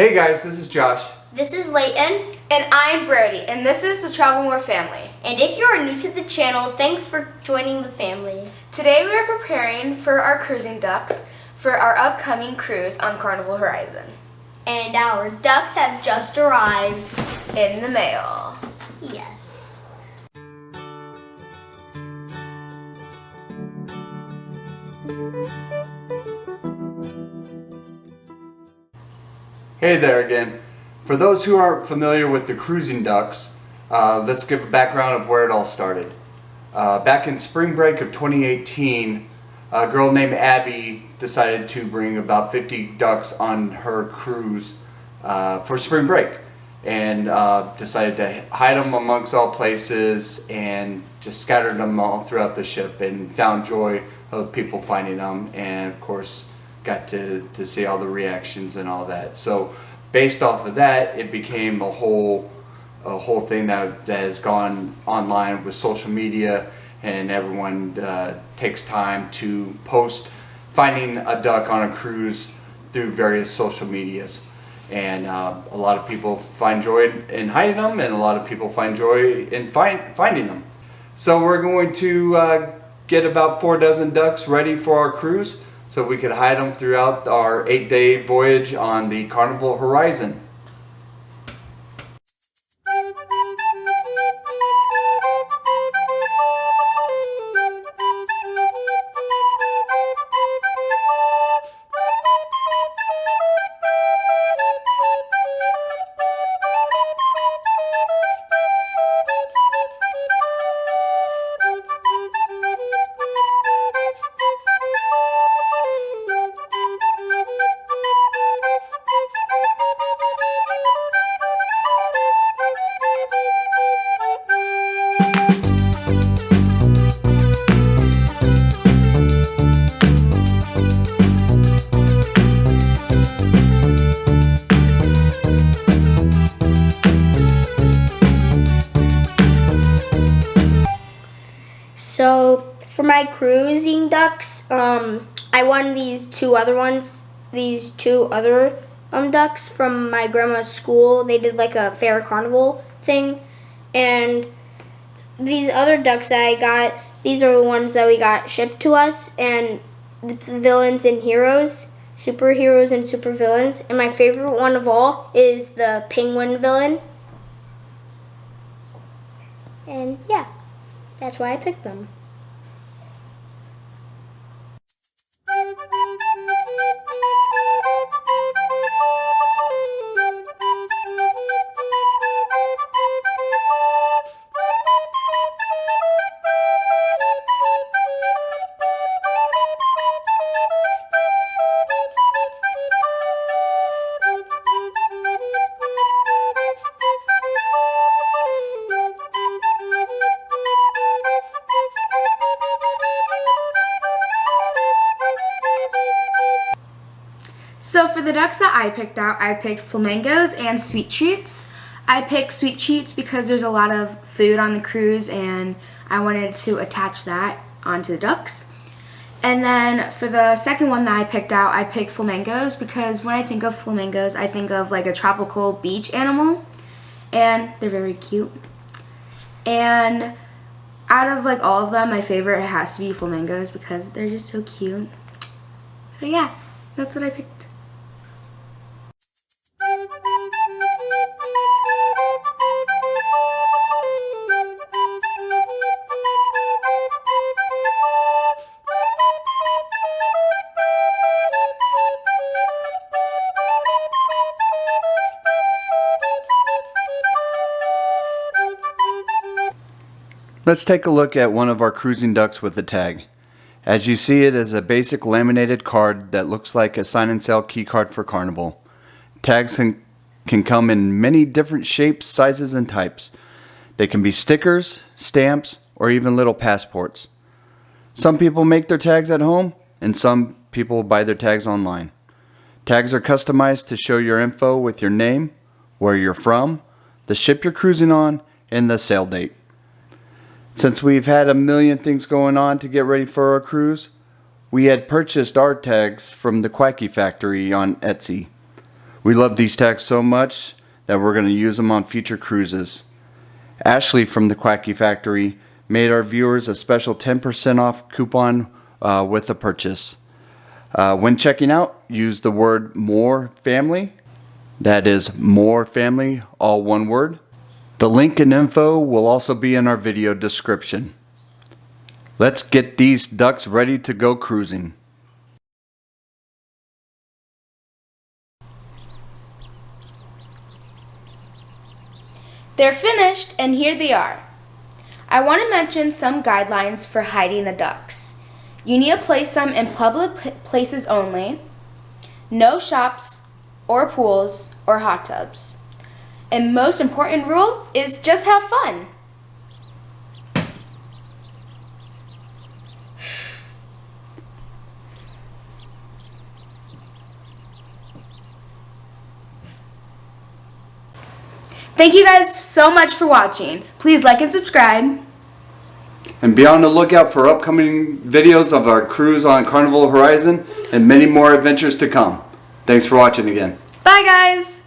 Hey guys, this is Josh. This is Leighton. And I'm Brody, and this is the Travel Moor Family. And if you are new to the channel, thanks for joining the family. Today we are preparing for our cruising ducks for our upcoming cruise on Carnival Horizon. And our ducks have just arrived. In the mail. Yes. Hey there again. For those who aren't familiar with the cruising ducks, let's give a background of where it all started. Back in spring break of 2018, a girl named Abby decided to bring about 50 ducks on her cruise for spring break, and decided to hide them amongst all places and just scattered them all throughout the ship, and found joy of people finding them, and of course got to see all the reactions and all that. So based off of that, it became a whole thing that has gone online with social media, and everyone takes time to post finding a duck on a cruise through various social medias. And a lot of people find joy in hiding them, and a lot of people find joy in finding them. So we're going to get about 4 dozen ducks ready for our cruise, so we could hide them throughout our 8-day voyage on the Carnival Horizon. So for my cruising ducks, I won these two other ducks from my grandma's school. They did like a fair carnival thing, and these other ducks that I got, these are the ones that we got shipped to us, and it's villains and heroes, superheroes and supervillains. And my favorite one of all is the penguin villain. And yeah, that's why I picked them. So for the ducks that I picked out, I picked flamingos and sweet treats. I picked sweet treats because there's a lot of food on the cruise, and I wanted to attach that onto the ducks. And then for the second one that I picked out, I picked flamingos because when I think of flamingos, I think of like a tropical beach animal, and they're very cute. And out of like all of them, my favorite has to be flamingos because they're just so cute. So yeah, that's what I picked. Let's take a look at one of our cruising ducks with a tag. As you see, it is a basic laminated card that looks like a sign and sell key card for Carnival. Tags can come in many different shapes, sizes, and types. They can be stickers, stamps, or even little passports. Some people make their tags at home, and some people buy their tags online. Tags are customized to show your info with your name, where you're from, the ship you're cruising on, and the sail date. Since we've had a million things going on to get ready for our cruise, we had purchased our tags from the Quacky Factory on Etsy. We love these tags so much that we're going to use them on future cruises. Ashley from the Quacky Factory made our viewers a special 10% off coupon with a purchase. When checking out, use the word Moor Family. That is Moor Family, all one word. The link and info will also be in our video description. Let's get these ducks ready to go cruising. They're finished, and here they are. I want to mention some guidelines for hiding the ducks. You need to place them in public places only, no shops or pools or hot tubs. And most important rule is just have fun. Thank you guys so much for watching. Please like and subscribe. And be on the lookout for upcoming videos of our cruise on Carnival Horizon and many more adventures to come. Thanks for watching again. Bye guys!